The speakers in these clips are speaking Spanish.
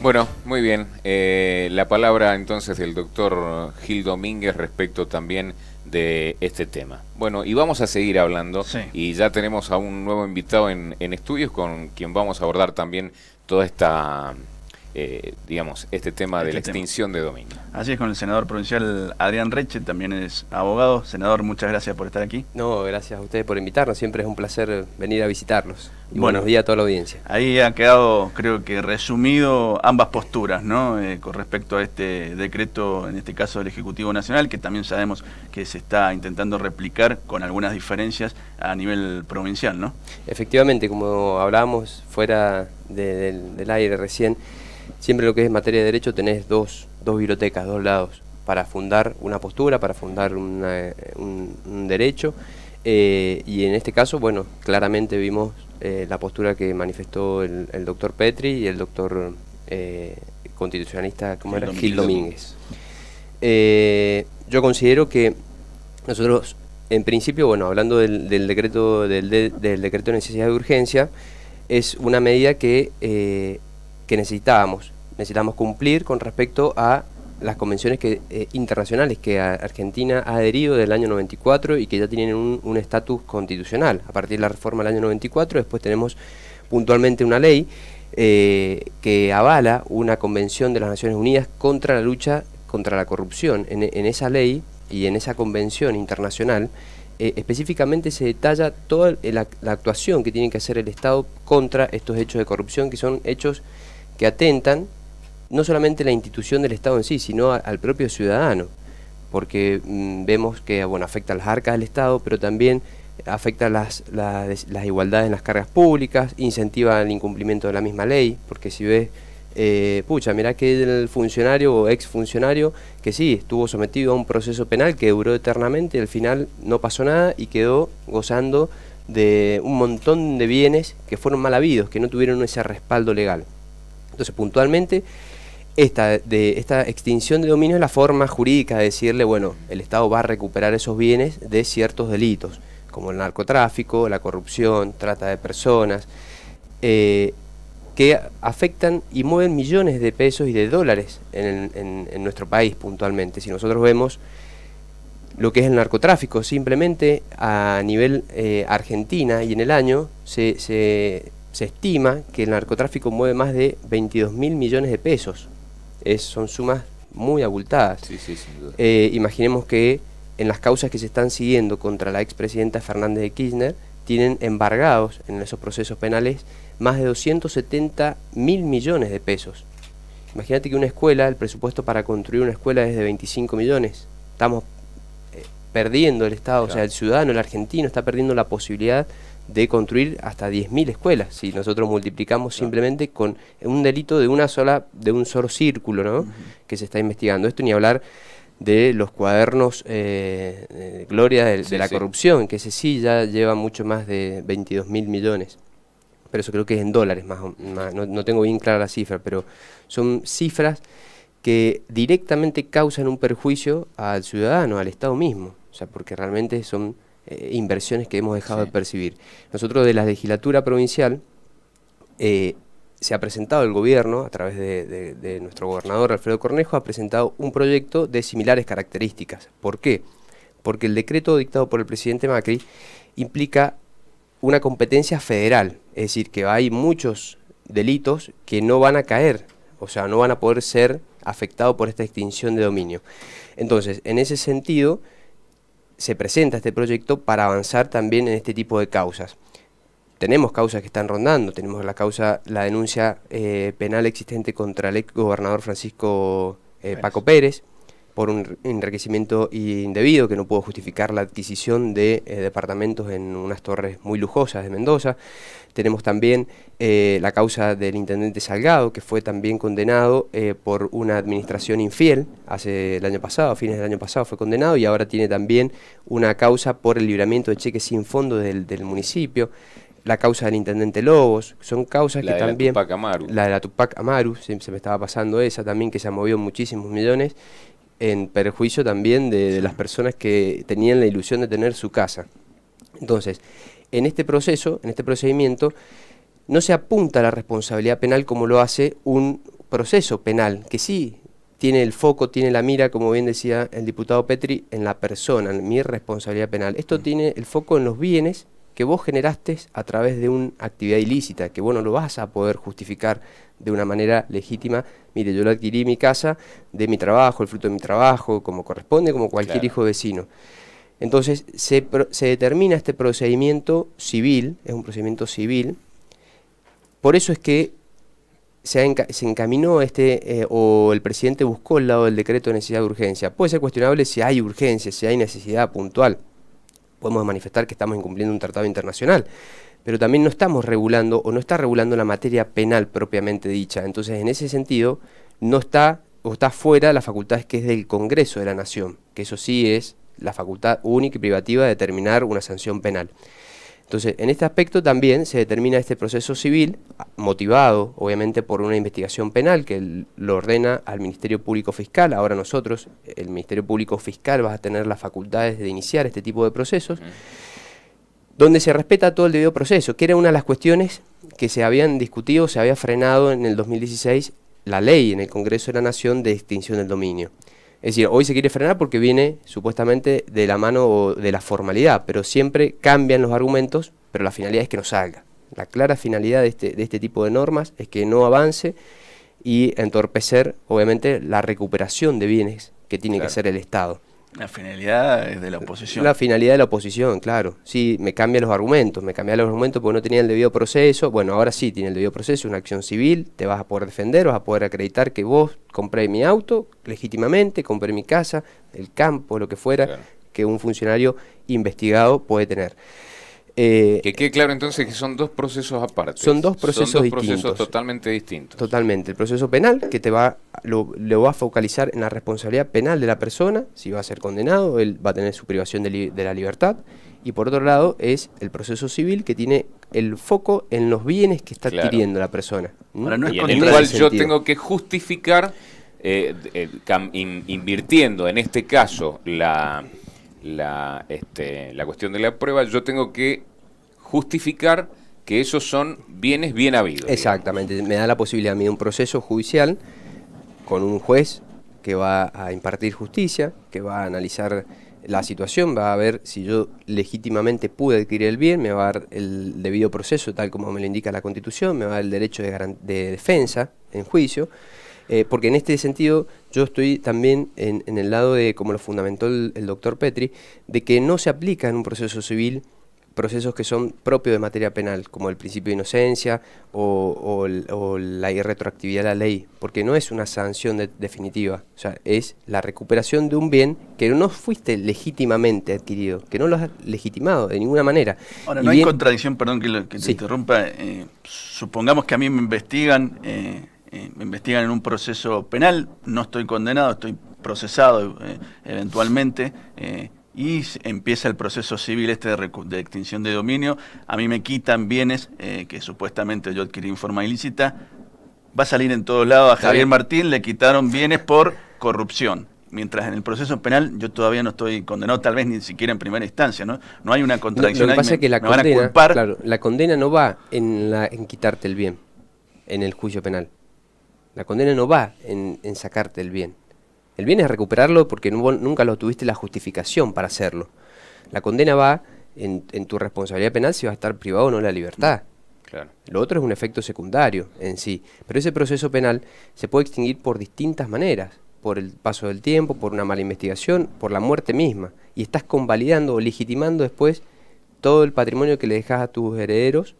Bueno, muy bien. La palabra entonces del doctor Gil Domínguez respecto también de este tema. Bueno, y vamos a seguir hablando Sí. y ya tenemos a un nuevo invitado en estudios con quien vamos a abordar también toda esta, digamos, este tema de la Este tema. extinción de dominio. Así es, con el senador provincial Adrián Reche, también es abogado. Senador, muchas gracias por estar aquí. No, gracias a ustedes por invitarnos, siempre es un placer venir a visitarlos. Y Bueno. buenos días a toda la audiencia. Ahí ha quedado, creo que resumido, ambas posturas, ¿no? Con respecto a este decreto, en este caso del Ejecutivo Nacional, que también sabemos que se está intentando replicar con algunas diferencias a nivel provincial, ¿no? Efectivamente, como hablábamos fuera del aire recién, siempre lo que es materia de derecho tenés dos bibliotecas, dos lados, para fundar una postura, para fundar un derecho, y en este caso, bueno, claramente vimos la postura que manifestó el doctor Petri y el doctor constitucionalista, ¿cómo era? Gil Domínguez. Yo considero que nosotros, en principio, bueno, hablando del decreto de necesidad de urgencia, es una medida que necesitábamos cumplir con respecto a las convenciones internacionales que Argentina ha adherido del año 94 y que ya tienen un estatus constitucional. A partir de la reforma del año 94, después tenemos puntualmente una ley que avala una convención de las Naciones Unidas contra la lucha contra la corrupción. En esa ley y en esa convención internacional específicamente se detalla toda la actuación que tiene que hacer el Estado contra estos hechos de corrupción, que son hechos que atentan no solamente a la institución del Estado en sí, sino al propio ciudadano, porque vemos que, bueno, afecta a las arcas del Estado, pero también afecta las igualdades en las cargas públicas, incentiva el incumplimiento de la misma ley, porque si ves, mirá que el funcionario o exfuncionario que sí, estuvo sometido a un proceso penal que duró eternamente, al final no pasó nada y quedó gozando de un montón de bienes que fueron mal habidos, que no tuvieron ese respaldo legal. Entonces, puntualmente, esta extinción de dominio es la forma jurídica de decirle, bueno, el Estado va a recuperar esos bienes de ciertos delitos, como el narcotráfico, la corrupción, trata de personas, que afectan y mueven millones de pesos y de dólares en nuestro país puntualmente. Si nosotros vemos lo que es el narcotráfico, simplemente a nivel Argentina y en el año se estima que el narcotráfico mueve más de 22.000 millones de pesos. Son sumas muy abultadas. Sí, sin duda. Imaginemos que en las causas que se están siguiendo contra la expresidenta Fernández de Kirchner, tienen embargados en esos procesos penales más de 270.000 millones de pesos. Imagínate que una escuela, el presupuesto para construir una escuela es de 25 millones. Estamos perdiendo el Estado, claro. O sea, el ciudadano, el argentino, está perdiendo la posibilidad de construir hasta 10.000 escuelas, si nosotros multiplicamos simplemente con un delito de un solo círculo, ¿no? Que se está investigando. Esto ni hablar de los cuadernos Gloria de la corrupción, que ese sí ya lleva mucho más de 22.000 millones. Pero eso creo que es en dólares, no tengo bien clara la cifra, pero son cifras que directamente causan un perjuicio al ciudadano, al Estado mismo, o sea, porque realmente son inversiones que hemos dejado de percibir. Nosotros de la legislatura provincial se ha presentado el gobierno, a través de nuestro gobernador Alfredo Cornejo, ha presentado un proyecto de similares características. ¿Por qué? Porque el decreto dictado por el presidente Macri implica una competencia federal, es decir, que hay muchos delitos que no van a caer, o sea, no van a poder ser afectados por esta extinción de dominio. Entonces, en ese sentido, se presenta este proyecto para avanzar también en este tipo de causas. Tenemos causas que están rondando, tenemos la denuncia penal existente contra el ex gobernador Francisco Paco Pérez por un enriquecimiento indebido que no pudo justificar la adquisición de departamentos en unas torres muy lujosas de Mendoza. Tenemos también la causa del intendente Salgado, que fue también condenado por una administración infiel, el año pasado, a fines del año pasado fue condenado, y ahora tiene también una causa por el libramiento de cheques sin fondo del municipio. La causa del intendente Lobos, son causas que también... La de la Tupac Amaru, se me estaba pasando esa también, que se ha movido muchísimos millones, en perjuicio también de las personas que tenían la ilusión de tener su casa. Entonces, en este procedimiento, no se apunta a la responsabilidad penal como lo hace proceso penal que sí tiene el foco, tiene la mira, como bien decía el diputado Petri, en la persona, en mi responsabilidad penal. Esto tiene el foco en los bienes que vos generaste a través de una actividad ilícita, que vos no lo vas a poder justificar de una manera legítima. Mire, yo lo adquirí mi casa de mi trabajo, el fruto de mi trabajo, como corresponde, como cualquier hijo de vecino. Entonces se determina este procedimiento civil, es un procedimiento civil. Por eso es que se encaminó o el presidente buscó el lado del decreto de necesidad de urgencia. Puede ser cuestionable si hay urgencia, si hay necesidad puntual. Podemos manifestar que estamos incumpliendo un tratado internacional, pero también no estamos regulando o no está regulando la materia penal propiamente dicha. Entonces, en ese sentido, no está o está fuera las facultades que es del Congreso de la Nación, que eso sí es la facultad única y privativa de determinar una sanción penal. Entonces, en este aspecto también se determina este proceso civil, motivado obviamente por una investigación penal que lo ordena al Ministerio Público Fiscal. Ahora nosotros, el Ministerio Público Fiscal, va a tener las facultades de iniciar este tipo de procesos, donde se respeta todo el debido proceso, que era una de las cuestiones que se habían discutido, se había frenado en el 2016 la ley en el Congreso de la Nación de extinción del dominio. Es decir, hoy se quiere frenar porque viene supuestamente de la mano de la formalidad, pero siempre cambian los argumentos, pero la finalidad es que no salga. La clara finalidad de este tipo de normas es que no avance y entorpecer, obviamente, la recuperación de bienes que tiene que hacer el Estado. La finalidad es de la oposición. La finalidad de la oposición, claro. Sí, me cambian los argumentos porque no tenía el debido proceso. Bueno, ahora sí tiene el debido proceso, una acción civil, te vas a poder defender, vas a poder acreditar que vos compré mi auto legítimamente, compré mi casa, el campo, lo que fuera, que un funcionario investigado puede tener. Que quede claro entonces que son dos procesos aparte. Son dos procesos distintos. Procesos totalmente distintos. Totalmente. El proceso penal, que lo va a focalizar en la responsabilidad penal de la persona, si va a ser condenado, él va a tener su privación de la libertad. Y por otro lado es el proceso civil, que tiene el foco en los bienes que está adquiriendo la persona. Ahora, no es y en el cual yo tengo que justificar, invirtiendo en este caso la cuestión de la prueba, yo tengo que justificar que esos son bienes bien habidos. Exactamente, digamos. Me da la posibilidad a mí de un proceso judicial con un juez que va a impartir justicia, que va a analizar la situación, va a ver si yo legítimamente pude adquirir el bien, me va a dar el debido proceso, tal como me lo indica la Constitución, me va a dar el derecho de defensa en juicio. Porque en este sentido yo estoy también en el lado de, como lo fundamentó el doctor Petri, de que no se aplica en un proceso civil procesos que son propios de materia penal, como el principio de inocencia o la irretroactividad de la ley, porque no es una sanción definitiva, o sea, es la recuperación de un bien que no fuiste legítimamente adquirido, que no lo has legitimado de ninguna manera. Ahora, no hay contradicción, perdón que te interrumpa, supongamos que a mí me investigan en un proceso penal, no estoy condenado, estoy procesado eventualmente, y empieza el proceso civil de extinción de dominio, a mí me quitan bienes que supuestamente yo adquirí en forma ilícita, va a salir en todos lados, a Javier Martín le quitaron bienes por corrupción. Mientras en el proceso penal yo todavía no estoy condenado, tal vez ni siquiera en primera instancia, ¿no? No hay una contradicción. Lo que pasa es que la condena, van a culpar. Claro, la condena no va en quitarte el bien, en el juicio penal. La condena no va en sacarte el bien. El bien es recuperarlo porque nunca lo tuviste la justificación para hacerlo. La condena va en tu responsabilidad penal si vas a estar privado o no de la libertad. Claro. Lo otro es un efecto secundario en sí. Pero ese proceso penal se puede extinguir por distintas maneras. Por el paso del tiempo, por una mala investigación, por la muerte misma. Y estás convalidando o legitimando después todo el patrimonio que le dejas a tus herederos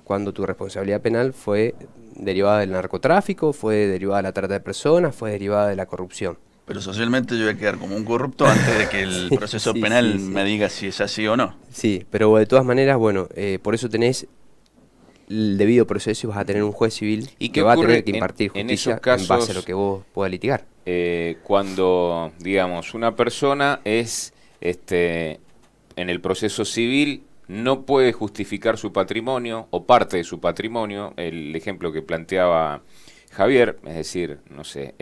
cuando tu responsabilidad penal fue derivada del narcotráfico, fue derivada de la trata de personas, fue derivada de la corrupción. Pero socialmente yo voy a quedar como un corrupto antes de que el proceso penal me diga si es así o no. Sí, pero de todas maneras, bueno, por eso tenés el debido proceso y vas a tener un juez civil que va a tener que impartir justicia en base a lo que vos puedas litigar. Cuando, digamos, una persona es, en el proceso civil, no puede justificar su patrimonio o parte de su patrimonio, el ejemplo que planteaba Javier, es decir, no sé,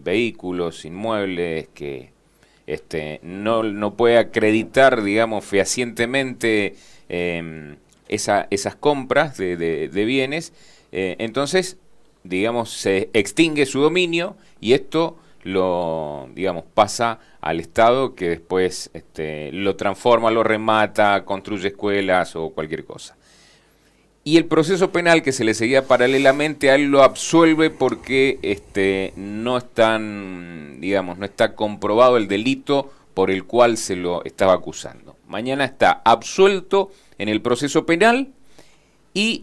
vehículos, inmuebles, que no puede acreditar, digamos, fehacientemente esas compras de bienes, entonces digamos, se extingue su dominio y esto lo, digamos, pasa al Estado, que después lo transforma, lo remata, construye escuelas o cualquier cosa. Y el proceso penal que se le seguía paralelamente a él lo absuelve porque no están, digamos, no está comprobado el delito por el cual se lo estaba acusando. Mañana está absuelto en el proceso penal y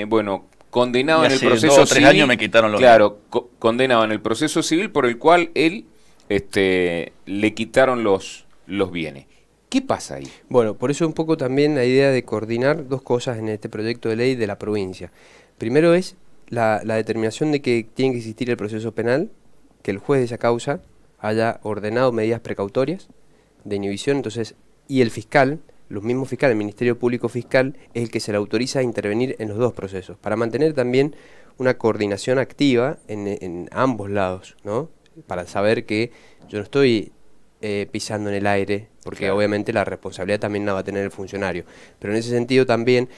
bueno, condenado en el proceso 2 o 3 civil. años me quitaron los Claro, condenado en el proceso civil por el cual él le quitaron los bienes. ¿Qué pasa ahí? Bueno, por eso un poco también la idea de coordinar dos cosas en este proyecto de ley de la provincia. Primero es la determinación de que tiene que existir el proceso penal, que el juez de esa causa haya ordenado medidas precautorias de inhibición, entonces, y el fiscal, los mismos fiscales, el Ministerio Público Fiscal, es el que se le autoriza a intervenir en los dos procesos, para mantener también una coordinación activa en ambos lados, ¿no? Para saber que yo no estoy pisando en el aire, porque claro, obviamente la responsabilidad también la va a tener el funcionario. Pero en ese sentido también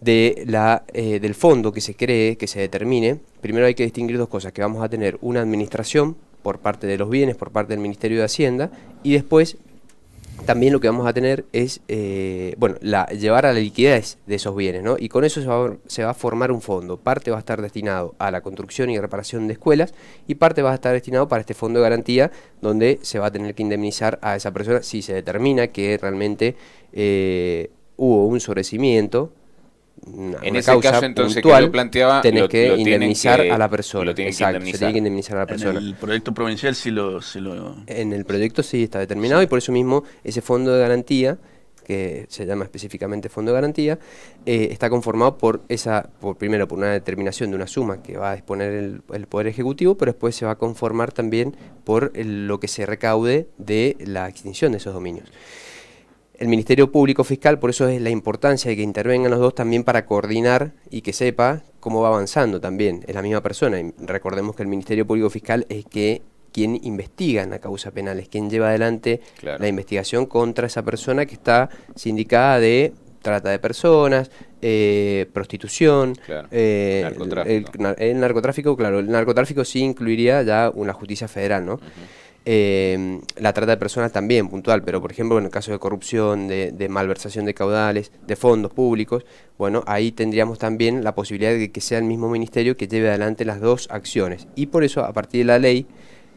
del fondo que se cree, que se determine, primero hay que distinguir dos cosas, que vamos a tener una administración por parte de los bienes, por parte del Ministerio de Hacienda, y después también lo que vamos a tener es, llevar a la liquidez de esos bienes, ¿no? Y con eso se va a formar un fondo. Parte va a estar destinado a la construcción y reparación de escuelas y parte va a estar destinado para este fondo de garantía donde se va a tener que indemnizar a esa persona si se determina que realmente hubo un sobrecimiento. En ese caso, entonces, puntual, que lo planteaba, tenés que indemnizar a la persona. Exacto, se tiene que indemnizar a la persona. En el proyecto provincial sí lo... En el proyecto sí está determinado, sí. Y por eso mismo ese fondo de garantía, que se llama específicamente fondo de garantía, está conformado primero por una determinación de una suma que va a disponer el Poder Ejecutivo, pero después se va a conformar también por lo que se recaude de la extinción de esos dominios. El Ministerio Público Fiscal, por eso es la importancia de que intervengan los dos también para coordinar y que sepa cómo va avanzando también, es la misma persona. Y recordemos que el Ministerio Público Fiscal es quien investiga en la causa penal, es quien lleva adelante la investigación contra esa persona que está sindicada de trata de personas, prostitución, narcotráfico. El narcotráfico, claro, el narcotráfico sí incluiría ya una justicia federal, ¿no? La trata de personas también puntual, pero por ejemplo en el caso de corrupción, de malversación de caudales, de fondos públicos, bueno, ahí tendríamos también la posibilidad de que sea el mismo ministerio que lleve adelante las dos acciones. Y por eso, a partir de la ley,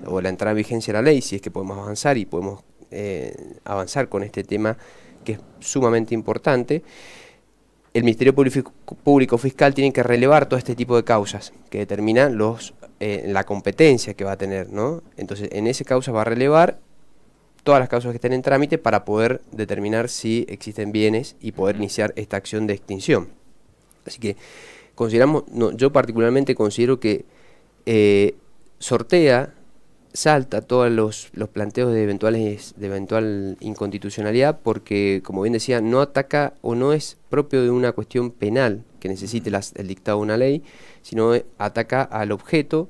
o la entrada en vigencia de la ley, si es que podemos avanzar y podemos avanzar con este tema que es sumamente importante, el Ministerio Público Fiscal tiene que relevar todo este tipo de causas que determinan la competencia que va a tener, ¿no? Entonces, en esa causa va a relevar todas las causas que estén en trámite para poder determinar si existen bienes y poder iniciar esta acción de extinción. Así que yo particularmente considero que salta todos los planteos de eventual inconstitucionalidad porque, como bien decía, no ataca o no es propio de una cuestión penal que necesite el dictado de una ley, sino ataca al objeto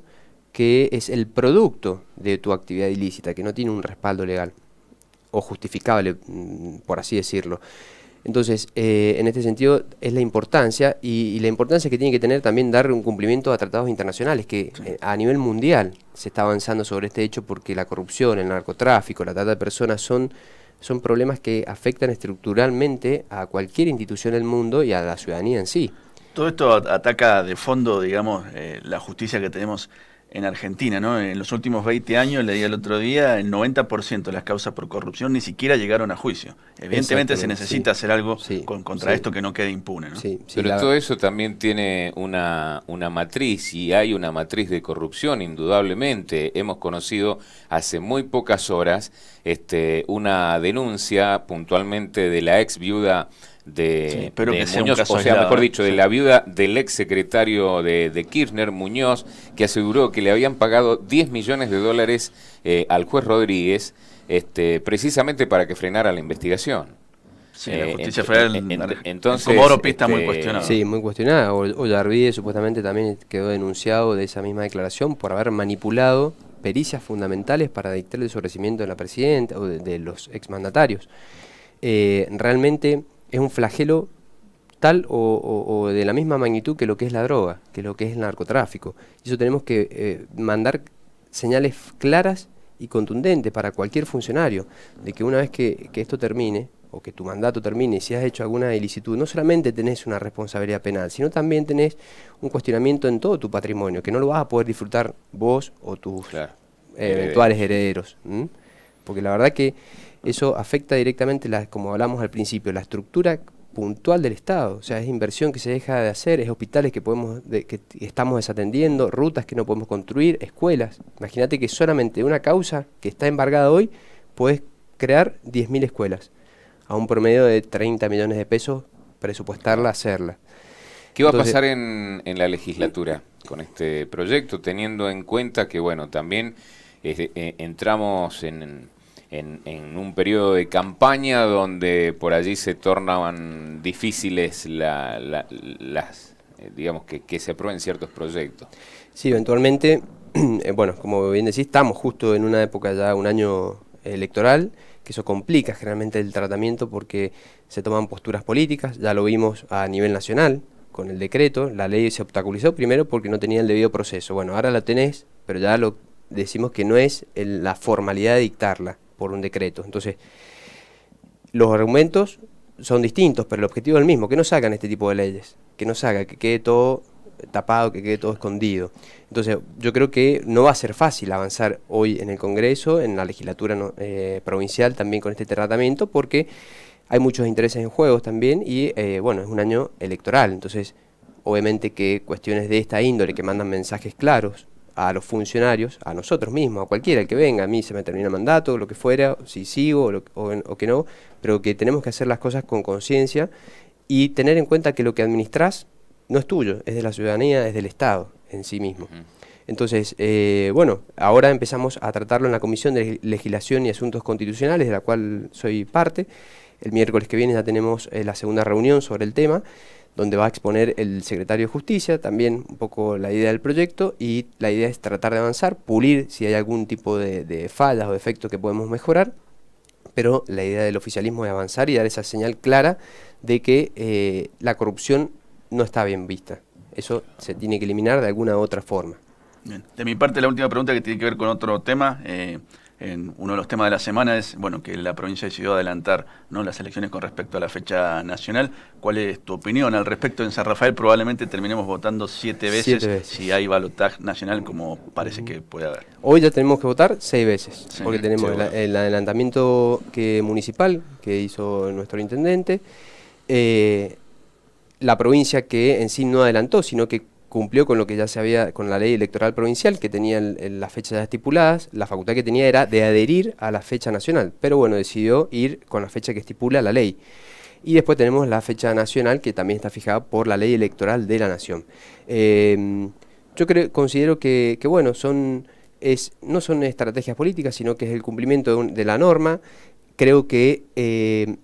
que es el producto de tu actividad ilícita, que no tiene un respaldo legal o justificable, por así decirlo. Entonces, en este sentido es la importancia y la importancia que tiene que tener también dar un cumplimiento a tratados internacionales, que a nivel mundial se está avanzando sobre este hecho porque la corrupción, el narcotráfico, la trata de personas son problemas que afectan estructuralmente a cualquier institución del mundo y a la ciudadanía en sí. Todo esto ataca de fondo, digamos, la justicia que tenemos en Argentina, ¿no? En los últimos 20 años, leí el otro día, el 90% de las causas por corrupción ni siquiera llegaron a juicio. Evidentemente se necesita hacer algo contra esto que no quede impune, ¿no? Pero todo eso también tiene una matriz, y hay una matriz de corrupción, indudablemente. Hemos conocido hace muy pocas horas una denuncia puntualmente de la ex viuda de Muñoz, o sea, mejor dicho, de la viuda del ex secretario de Kirchner, Muñoz, que aseguró que le habían pagado $10 millones al juez Rodríguez, precisamente para que frenara la investigación. Sí, la justicia federal, entonces, como Oropista, muy cuestionada. Sí, muy cuestionada. Ollarvide supuestamente también quedó denunciado de esa misma declaración por haber manipulado pericias fundamentales para dictar el sobrecimiento de la presidenta o de los exmandatarios. Realmente es un flagelo tal o de la misma magnitud que lo que es la droga, que lo que es el narcotráfico. Y eso tenemos que mandar señales claras y contundentes para cualquier funcionario, de que una vez que esto termine, o que tu mandato termine, y si has hecho alguna ilicitud, no solamente tenés una responsabilidad penal, sino también tenés un cuestionamiento en todo tu patrimonio, que no lo vas a poder disfrutar vos o tus eventuales herederos. Porque la verdad que eso afecta directamente, como hablamos al principio, la estructura puntual del Estado. O sea, es inversión que se deja de hacer, es hospitales que estamos desatendiendo, rutas que no podemos construir, escuelas. Imagínate que solamente una causa que está embargada hoy, puedes crear 10.000 escuelas a un promedio de 30 millones de pesos, presupuestarla, hacerla. ¿Qué va a pasar en la legislatura con este proyecto, teniendo en cuenta que, bueno, también entramos en un periodo de campaña donde por allí se tornaban difíciles digamos, que se aprueben ciertos proyectos? Sí, eventualmente, bueno, como bien decís, estamos justo en una época ya, un año electoral, que eso complica generalmente el tratamiento porque se toman posturas políticas. Ya lo vimos a nivel nacional con el decreto. La ley se obstaculizó primero porque no tenía el debido proceso. Bueno, ahora la tenés, pero ya lo decimos que no es la formalidad de dictarla por un decreto. Entonces, los argumentos son distintos, pero el objetivo es el mismo, que no sacan este tipo de leyes, que no saca, que quede todo tapado, que quede todo escondido. Entonces, yo creo que no va a ser fácil avanzar hoy en el Congreso, en la legislatura provincial también con este tratamiento, porque hay muchos intereses en juego también y, bueno, es un año electoral. Entonces, obviamente que cuestiones de esta índole que mandan mensajes claros a los funcionarios, a nosotros mismos, a cualquiera, el que venga, a mí se me termina el mandato, lo que fuera, si sigo o que no, pero que tenemos que hacer las cosas con conciencia y tener en cuenta que lo que administrás no es tuyo, es de la ciudadanía, es del Estado en sí mismo. Entonces, bueno, ahora empezamos a tratarlo en la Comisión de Legislación y Asuntos Constitucionales, de la cual soy parte. El miércoles que viene ya tenemos la segunda reunión sobre el tema, donde va a exponer el secretario de Justicia, también un poco la idea del proyecto, y la idea es tratar de avanzar, pulir si hay algún tipo de fallas o defectos que podemos mejorar, pero la idea del oficialismo es avanzar y dar esa señal clara de que la corrupción no está bien vista. Eso se tiene que eliminar de alguna u otra forma. Bien. De mi parte, la última pregunta que tiene que ver con otro tema. Uno de los temas de la semana es que la provincia decidió adelantar, ¿no?, las elecciones con respecto a la fecha nacional. ¿Cuál es tu opinión al respecto? En San Rafael probablemente terminemos votando 7 veces, si hay balotaje nacional, como parece que puede haber. Hoy ya tenemos que votar 6 veces, sí, porque tenemos el adelantamiento municipal que hizo nuestro intendente, la provincia que en sí no adelantó, sino que cumplió con lo que ya se había, con la ley electoral provincial, que tenía las fechas ya estipuladas. La facultad que tenía era de adherir a la fecha nacional, pero bueno, decidió ir con la fecha que estipula la ley. Y después tenemos la fecha nacional, que también está fijada por la ley electoral de la nación. Yo considero que bueno, no son estrategias políticas, sino que es el cumplimiento de la norma. Creo que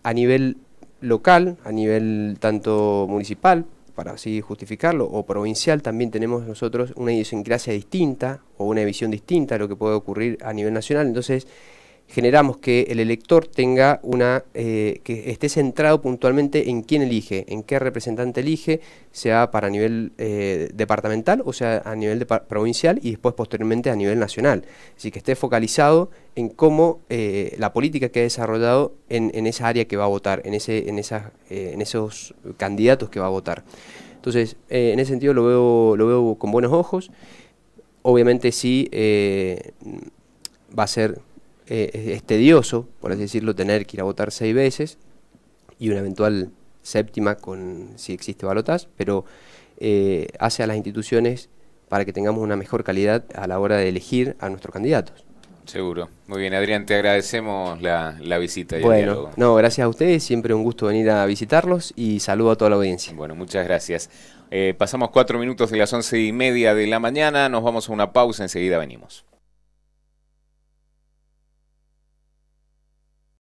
a nivel local, a nivel tanto municipal, para así justificarlo, o provincial, también tenemos nosotros una idiosincrasia distinta o una visión distinta a lo que puede ocurrir a nivel nacional. Entonces generamos que el elector tenga que esté centrado puntualmente en quién elige, en qué representante elige, sea para nivel departamental o sea a nivel provincial y después posteriormente a nivel nacional. Así que esté focalizado en cómo la política que ha desarrollado en esa área que va a votar, en esos candidatos que va a votar. Entonces, en ese sentido lo veo con buenos ojos. Obviamente sí va a ser es tedioso, por así decirlo, tener que ir a votar 6 veces y una eventual séptima si existe balotaje, pero hace a las instituciones para que tengamos una mejor calidad a la hora de elegir a nuestros candidatos. Seguro. Muy bien, Adrián, te agradecemos la visita y el diálogo. No, gracias a ustedes, siempre un gusto venir a visitarlos y saludo a toda la audiencia. Bueno, muchas gracias. Pasamos 4 minutos de las 11:30 de la mañana, nos vamos a una pausa, enseguida venimos.